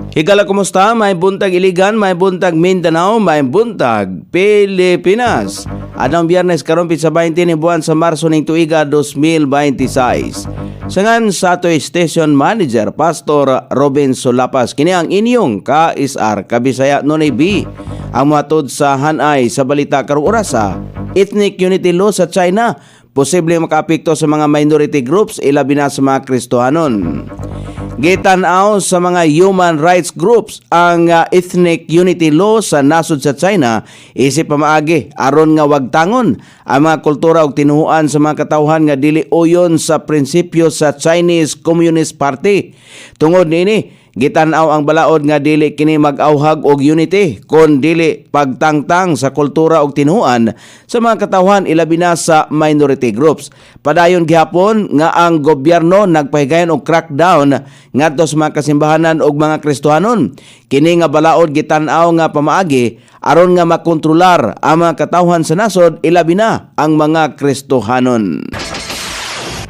Higala, kumusta? May buntag Iligan, may buntag Mindanao, may buntag Pilipinas. Adang Biyernes karon sa 20 ni buwan sa Marso ning tuiga 2026. Sangan sa ato station manager Pastor Robin Solapas kini ang inyong ka-SR Kabisaya Nonay B. Ang matod sa hanay sa balita karong orasa, ethnic unity law sa China posible makaapekto sa mga minority groups ilabi na sa mga Kristohanon. Gitanaw sa mga human rights groups ang ethnic unity law sa nasod sa China isip pamaagi aron nga wagtangon ang mga kultura ug tinuhuan sa mga katawhan nga dili uyon sa prinsipyo sa Chinese Communist Party. Tungod niini, gitanaw ang balaod nga dili kini mag-awhag og unity kon dili pagtangtang sa kultura ug tinuhuan sa mga katawhan ilabi na sa minority groups. Padayon gihapon nga ang gobyerno nagpahigayon og crackdown ngadto sa mga kasimbahanan ug mga Kristohanon. Kini nga balaod gitan-aw nga pamaagi aron nga makontrolar ang mga katawhan sa nasod ilabi na ang mga Kristohanon.